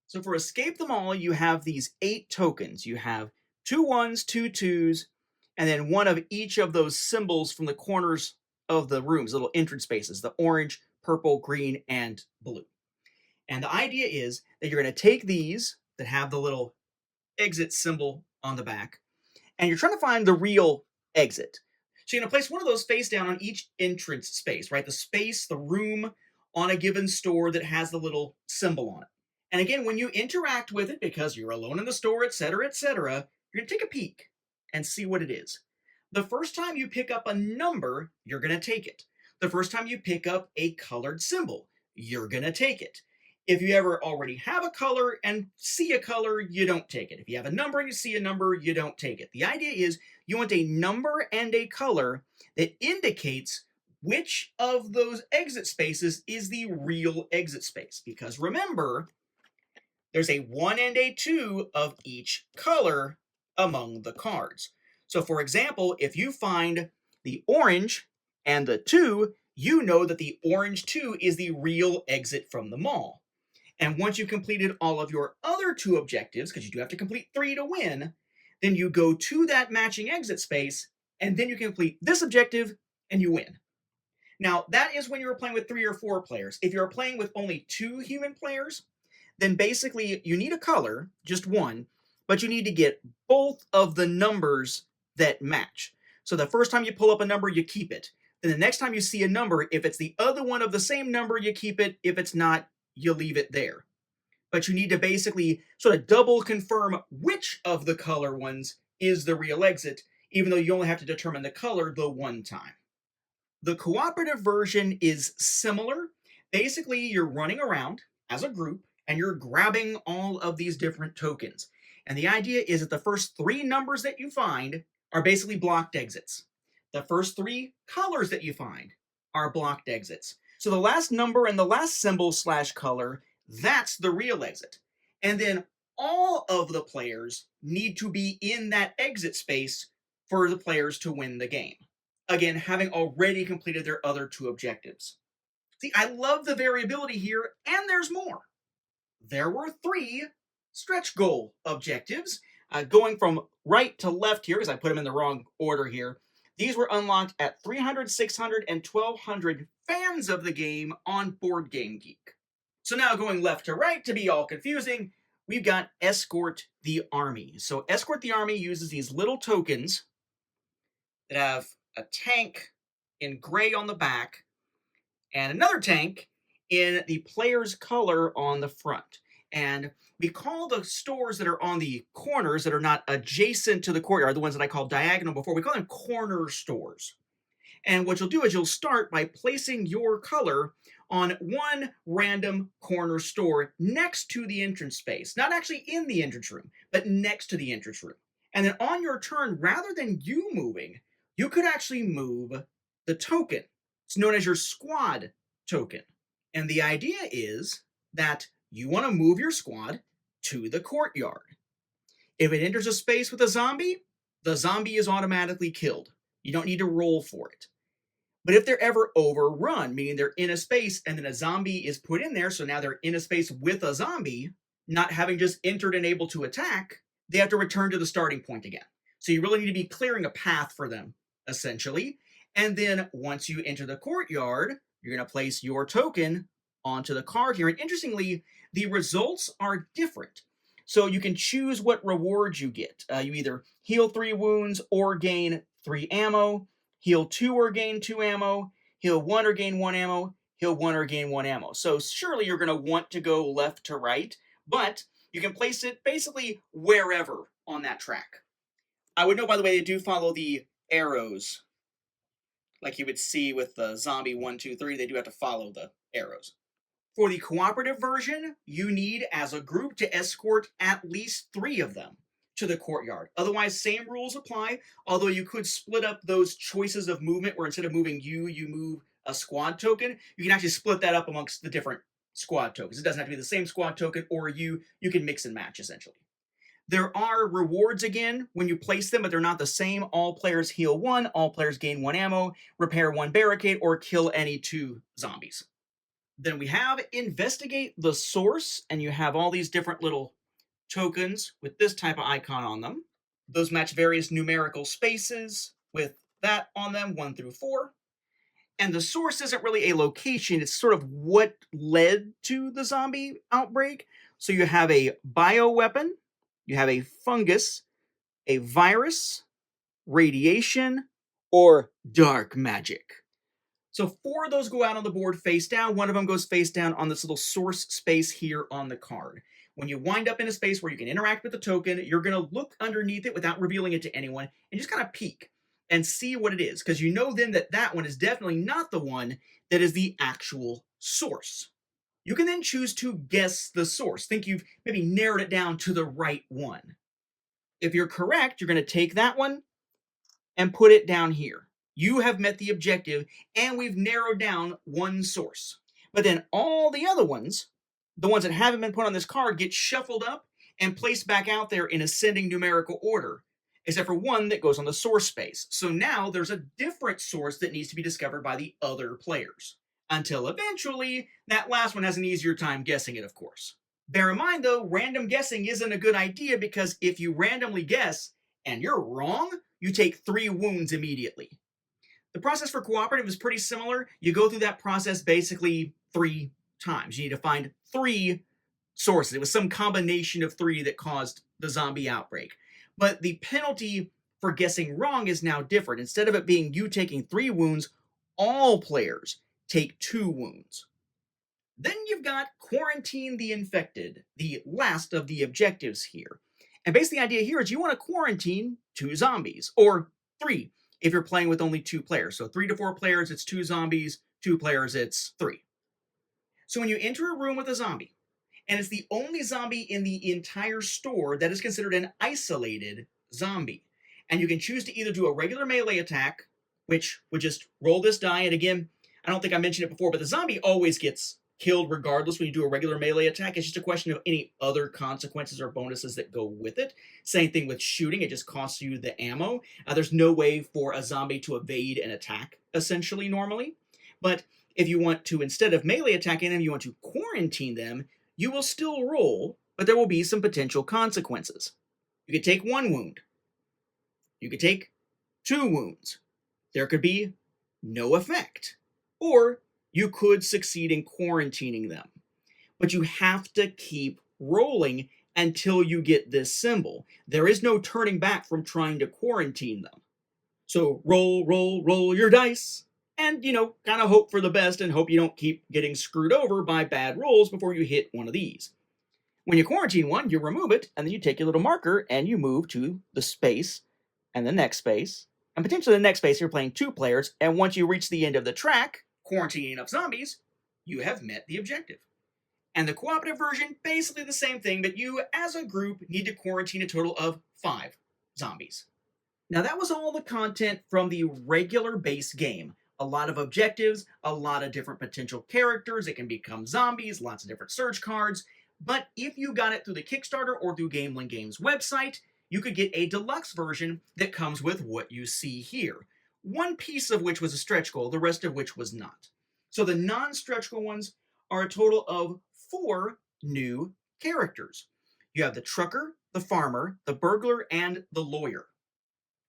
So for escape the mall, you have these 8 tokens. You have 2 1s, 2 2s, and then one of each of those symbols from the corners of the rooms, little entrance spaces, the orange, purple, green, and blue. And the idea is that you're going to take these that have the little exit symbol on the back, and you're trying to find the real exit. So you're going to place one of those face down on each entrance space, right? The space, the room on a given store that has the little symbol on it. And again, when you interact with it, because you're alone in the store, etc., you're going to take a peek and see what it is. The first time you pick up a number, you're going to take it. The first time you pick up a colored symbol, you're going to take it. If you ever already have a color and see a color, you don't take it. If you have a number and you see a number, you don't take it. The idea is you want a number and a color that indicates which of those exit spaces is the real exit space. Because remember, There's a 1 and a 2 of each color among the cards. So for example, if you find the orange and the 2, you know that the orange 2 is the real exit from the mall. And once you've completed all of your other 2 objectives, because you do have to complete 3 to win, then you go to that matching exit space, and then you complete this objective, and you win. Now, that is when you're playing with 3 or 4 players. If you're playing with only 2 human players, then basically you need a color, just one, but you need to get both of the numbers that match. So the first time you pull up a number, you keep it. Then the next time you see a number, if it's the other one of the same number, you keep it. If it's not, you leave it there. But you need to basically sort of double confirm which of the color ones is the real exit, even though you only have to determine the color the one time. The cooperative version is similar. Basically, you're running around as a group and you're grabbing all of these different tokens. And the idea is that the first 3 numbers that you find are basically blocked exits. The first 3 colors that you find are blocked exits. So the last number and the last symbol / color, that's the real exit. And then all of the players need to be in that exit space for the players to win the game. Again, having already completed their other 2 objectives. See, I love the variability here, and there's more. There were 3 stretch goal objectives, going from right to left here, because I put them in the wrong order here. These were unlocked at 300, 600, and 1200 fans of the game on Board Game Geek. So now going left to right, to be all confusing, we've got Escort the Army. So Escort the Army uses these little tokens that have a tank in gray on the back and another tank in the player's color on the front. And we call the stores that are on the corners that are not adjacent to the courtyard, the ones that I called diagonal before, we call them corner stores. And what you'll do is you'll start by placing your color on one random corner store next to the entrance space. Not actually in the entrance room, but next to the entrance room. And then on your turn, rather than you moving, you could actually move the token. It's known as your squad token. And the idea is that you want to move your squad to the courtyard. If it enters a space with a zombie, the zombie is automatically killed. You don't need to roll for it. But if they're ever overrun, meaning they're in a space and then a zombie is put in there, so now they're in a space with a zombie, not having just entered and able to attack, they have to return to the starting point again. So you really need to be clearing a path for them, essentially. And then once you enter the courtyard, you're going to place your token onto the card here. And interestingly, the results are different. So you can choose what rewards you get. You either heal 3 wounds or gain 3 ammo, heal 2 or gain 2 ammo, heal 1 or gain 1 ammo, heal 1 or gain 1 ammo. So surely you're going to want to go left to right, but you can place it basically wherever on that track. I would know, by the way, they do follow the arrows. Like you would see with the zombie 1, 2, 3, they do have to follow the arrows. For the cooperative version, you need, as a group, to escort at least 3 of them to the courtyard. Otherwise, same rules apply, although you could split up those choices of movement where instead of moving you move a squad token. You can actually split that up amongst the different squad tokens. It doesn't have to be the same squad token, or you can mix and match, essentially. There are rewards again when you place them, but they're not the same. All players heal 1, all players gain 1 ammo, repair 1 barricade, or kill any 2 zombies. Then we have investigate the source, and you have all these different little tokens with this type of icon on them. Those match various numerical spaces with that on them, 1 through 4. And the source isn't really a location, it's sort of what led to the zombie outbreak. So you have a bioweapon, you have a fungus, a virus, radiation, or dark magic. So 4 of those go out on the board face down. 1 of them goes face down on this little source space here on the card. When you wind up in a space where you can interact with the token, you're going to look underneath it without revealing it to anyone and just kind of peek and see what it is, because you know then that that one is definitely not the one that is the actual source. You can then choose to guess the source. Think you've maybe narrowed it down to the right one. If you're correct, you're going to take that one and put it down here. You have met the objective, and we've narrowed down one source. But then all the other ones, The ones that haven't been put on this card get shuffled up and placed back out there in ascending numerical order, except for one that goes on the source space. So now there's a different source that needs to be discovered by the other players. Until eventually, that last one has an easier time guessing it, of course. Bear in mind, though, random guessing isn't a good idea because if you randomly guess and you're wrong, you take 3 wounds immediately. The process for cooperative is pretty similar. You go through that process basically 3 times. You need to find 3 sources. It was some combination of 3 that caused the zombie outbreak. But the penalty for guessing wrong is now different. Instead of it being you taking 3 wounds, all players take 2 wounds. Then you've got quarantine the infected, the last of the objectives here. And basically the idea here is you want to quarantine 2 zombies, or 3 if you're playing with only 2 players. So 3 to 4 players, it's 2 zombies, 2 players, it's 3. So when you enter a room with a zombie, and it's the only zombie in the entire store that is considered an isolated zombie, and you can choose to either do a regular melee attack, which would just roll this die, and again, I don't think I mentioned it before, but the zombie always gets killed regardless when you do a regular melee attack. It's just a question of any other consequences or bonuses that go with it. Same thing with shooting, it just costs you the ammo. There's no way for a zombie to evade an attack, essentially, normally. But if you want to, instead of melee attacking them, you want to quarantine them, you will still roll, but there will be some potential consequences. You could take 1 wound. You could take 2 wounds. There could be no effect. Or you could succeed in quarantining them. But you have to keep rolling until you get this symbol. There is no turning back from trying to quarantine them. So roll, roll, roll your dice. And, kind of hope for the best and hope you don't keep getting screwed over by bad rolls before you hit one of these. When you quarantine one, you remove it, and then you take your little marker and you move to the space and the next space. And potentially the next space, you're playing 2 players, and once you reach the end of the track, quarantining enough zombies, you have met the objective. And the cooperative version, basically the same thing, but you, as a group, need to quarantine a total of 5 zombies. Now that was all the content from the regular base game. A lot of objectives, a lot of different potential characters, it can become zombies, lots of different search cards, but if you got it through the Kickstarter or through Gameling Games website, you could get a deluxe version that comes with what you see here. One piece of which was a stretch goal, the rest of which was not. So the non-stretch goal ones are a total of 4 new characters. You have the trucker, the farmer, the burglar, and the lawyer.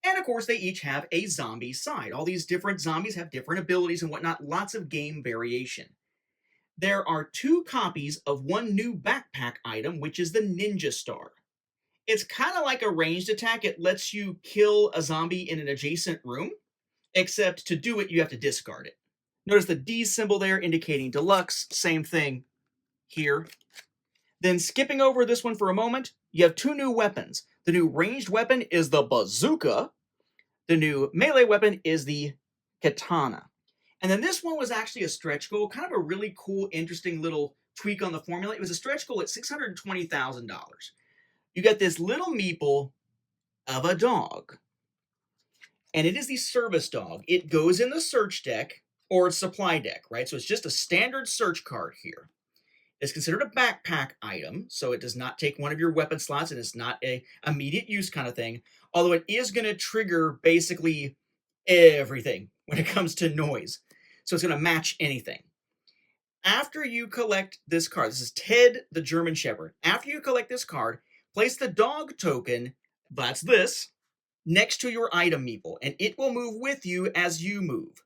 And of course, they each have a zombie side. All these different zombies have different abilities and whatnot, lots of game variation. There are 2 copies of one new backpack item, which is the Ninja Star. It's kind of like a ranged attack. It lets you kill a zombie in an adjacent room, except to do it, you have to discard it. Notice the D symbol there indicating deluxe, same thing here. Then skipping over this one for a moment, you have 2 new weapons. The new ranged weapon is the bazooka. The new melee weapon is the katana. And then this one was actually a stretch goal, kind of a really cool, interesting little tweak on the formula. It was a stretch goal at $620,000. You got this little meeple of a dog. And it is the service dog. It goes in the search deck or supply deck, right? So it's just a standard search card here. It's considered a backpack item, so it does not take one of your weapon slots, and it's not a immediate use kind of thing, although it is going to trigger basically everything when it comes to noise. So it's going to match anything. After you collect this card, this is Ted the German Shepherd. After you collect this card, place the dog token, that's this, next to your item meeple, and it will move with you as you move.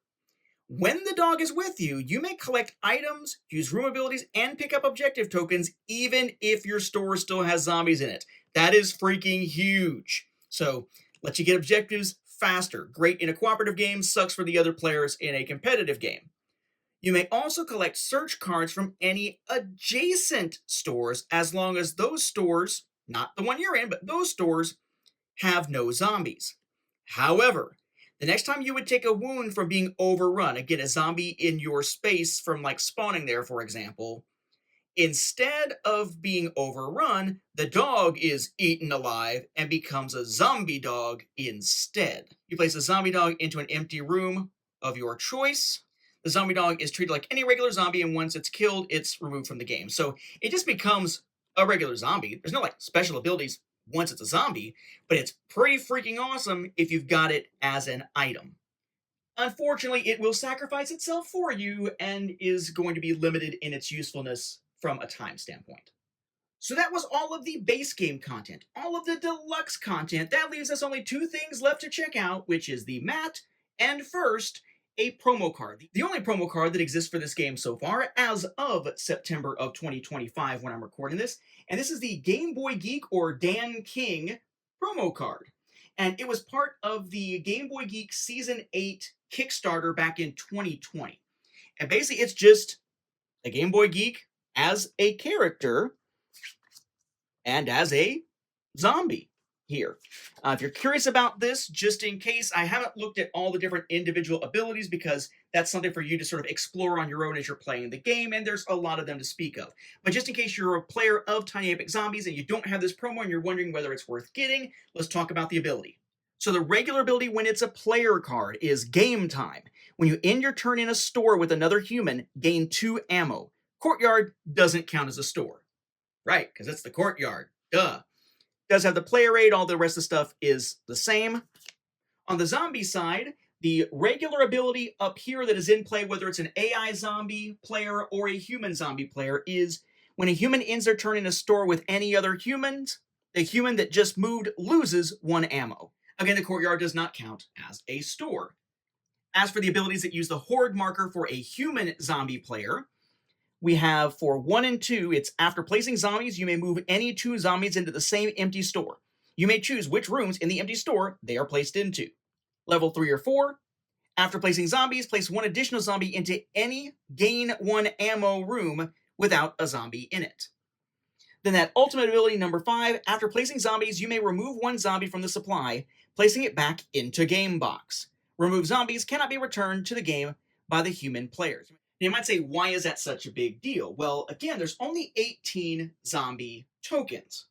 When the dog is with you, you may collect items, use room abilities, and pick up objective tokens, even if your store still has zombies in it. That is freaking huge. So, lets you get objectives faster. Great in a cooperative game, sucks for the other players in a competitive game. You may also collect search cards from any adjacent stores, as long as those stores, not the one you're in, but those stores, have no zombies. However, the next time you would take a wound from being overrun, again, a zombie in your space from like spawning there, for example, instead of being overrun, the dog is eaten alive and becomes a zombie dog instead. You place a zombie dog into an empty room of your choice. The zombie dog is treated like any regular zombie, and once it's killed, it's removed from the game. So it just becomes a regular zombie. There's no like special abilities once it's a zombie, but it's pretty freaking awesome if you've got it as an item. Unfortunately, it will sacrifice itself for you and is going to be limited in its usefulness from a time standpoint. So that was all of the base game content, all of the deluxe content. That leaves us only two things left to check out, which is the mat and first, a promo card. The only promo card that exists for this game so far as of September of 2025 when I'm recording this, and this is the Game Boy Geek or Dan King promo card. And it was part of the Game Boy Geek Season 8 Kickstarter back in 2020. And basically it's just a Game Boy Geek as a character and as a zombie here. If you're curious about this, just in case, I haven't looked at all the different individual abilities because that's something for you to sort of explore on your own as you're playing the game, and there's a lot of them to speak of. But just in case you're a player of Tiny Epic Zombies and you don't have this promo and you're wondering whether it's worth getting, let's talk about the ability. So the regular ability when it's a player card is Game Time. When you end your turn in a store with another human, gain 2 ammo. Courtyard doesn't count as a store. Right, because it's the courtyard. Duh. Does have the player aid, all the rest of the stuff is the same. On the zombie side, the regular ability up here that is in play, whether it's an AI zombie player or a human zombie player, is when a human ends their turn in a store with any other humans, the human that just moved loses 1 ammo. Again, the courtyard does not count as a store. As for the abilities that use the horde marker for a human zombie player, we have for 1 and 2, it's after placing zombies, you may move any 2 zombies into the same empty store. You may choose which rooms in the empty store they are placed into. Level 3 or 4, after placing zombies, place 1 additional zombie into any gain 1 ammo room without a zombie in it. Then that ultimate ability number 5, after placing zombies, you may remove 1 zombie from the supply, placing it back into game box. Removed zombies cannot be returned to the game by the human players. You might say, why is that such a big deal? Well, again, there's only 18 zombie tokens.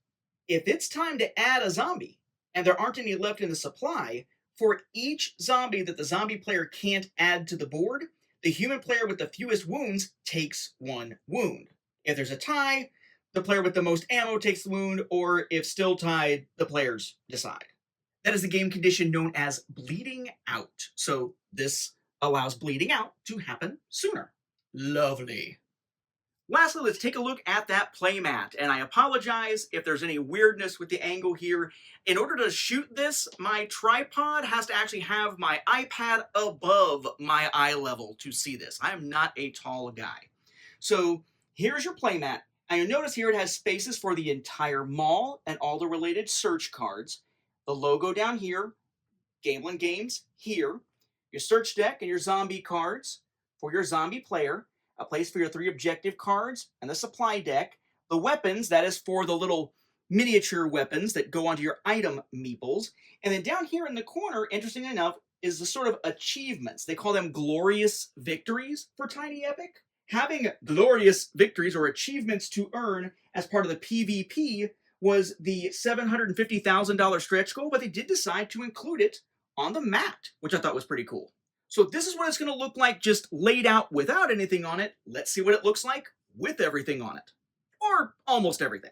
If it's time to add a zombie, and there aren't any left in the supply, for each zombie that the zombie player can't add to the board, the human player with the fewest wounds takes 1 wound. If there's a tie, the player with the most ammo takes the wound, or if still tied, the players decide. That is the game condition known as bleeding out. So this allows bleeding out to happen sooner. Lovely. Lastly, let's take a look at that playmat. And I apologize if there's any weirdness with the angle here. In order to shoot this, my tripod has to actually have my iPad above my eye level to see this. I am not a tall guy. So here's your playmat. And you'll notice here it has spaces for the entire mall and all the related search cards. The logo down here, Gamelin Games here. Your search deck and your zombie cards for your zombie player, a place for your 3 objective cards, and the supply deck. The weapons, that is for the little miniature weapons that go onto your item meeples. And then down here in the corner, interestingly enough, is the sort of achievements. They call them glorious victories for Tiny Epic. Having glorious victories or achievements to earn as part of the PvP was the $750,000 stretch goal, but they did decide to include it on the mat, which I thought was pretty cool. So this is what it's going to look like just laid out without anything on it. Let's see what it looks like with everything on it. Or almost everything.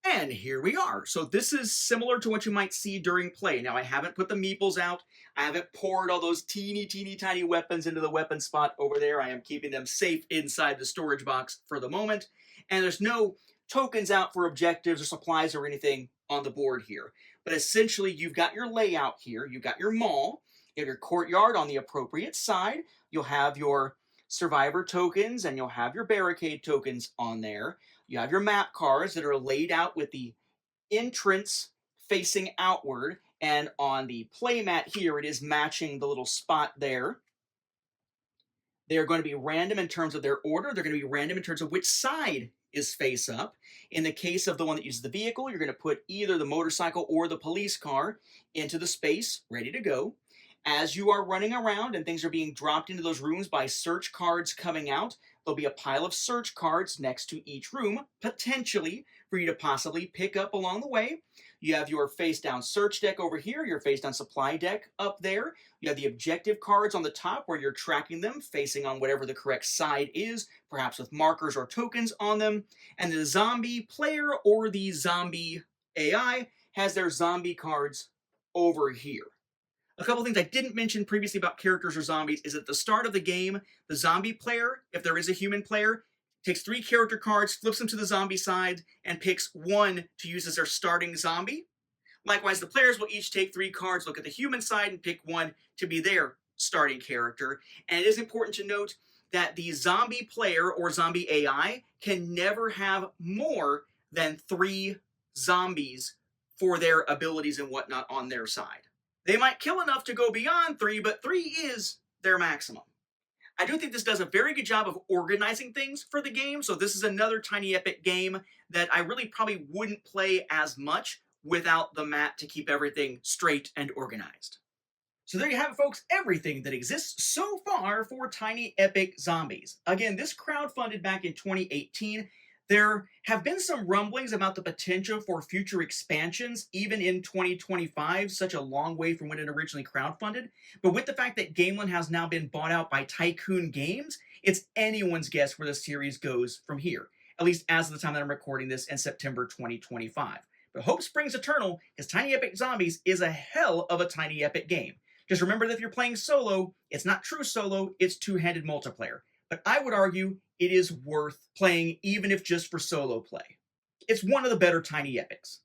And here we are. So this is similar to what you might see during play. Now I haven't put the meeples out. I haven't poured all those teeny tiny weapons into the weapon spot over there. I am keeping them safe inside the storage box for the moment. And there's no tokens out for objectives or supplies or anything on the board here. But essentially you've got your layout here. You've got your mall. You have your courtyard on the appropriate side. You'll have your survivor tokens and you'll have your barricade tokens on there. You have your map cards that are laid out with the entrance facing outward. And on the playmat here, it is matching the little spot there. They're going to be random in terms of their order. They're going to be random in terms of which side is face up. In the case of the one that uses the vehicle, you're going to put either the motorcycle or the police car into the space, ready to go. As you are running around and things are being dropped into those rooms by search cards coming out, There'll be a pile of search cards next to each room, potentially, for you to possibly pick up along the way. You have your face-down search deck over here, your face-down supply deck up there. You have the objective cards on the top where you're tracking them, facing on whatever the correct side is, perhaps with markers or tokens on them. And the zombie player or the zombie AI has their zombie cards over here. A couple things I didn't mention previously about characters or zombies is at the start of the game, the zombie player, if there is a human player, takes 3 character cards, flips them to the zombie side, and picks 1 to use as their starting zombie. Likewise, the players will each take 3 cards, look at the human side, and pick 1 to be their starting character. And it is important to note that the zombie player or zombie AI can never have more than 3 zombies for their abilities and whatnot on their side. They might kill enough to go beyond 3, but 3 is their maximum. I do think this does a very good job of organizing things for the game, so this is another Tiny Epic game that I really probably wouldn't play as much without the mat to keep everything straight and organized. So there you have it, folks, everything that exists so far for Tiny Epic Zombies. Again, this crowdfunded back in 2018. There have been some rumblings about the potential for future expansions, even in 2025, such a long way from when it originally crowdfunded. But with the fact that Gameland has now been bought out by Tycoon Games, it's anyone's guess where the series goes from here, at least as of the time that I'm recording this in September 2025. But hope springs eternal, because Tiny Epic Zombies is a hell of a Tiny Epic game. Just remember that if you're playing solo, it's not true solo, it's two-handed multiplayer. But I would argue it is worth playing even if just for solo play. It's one of the better Tiny Epics.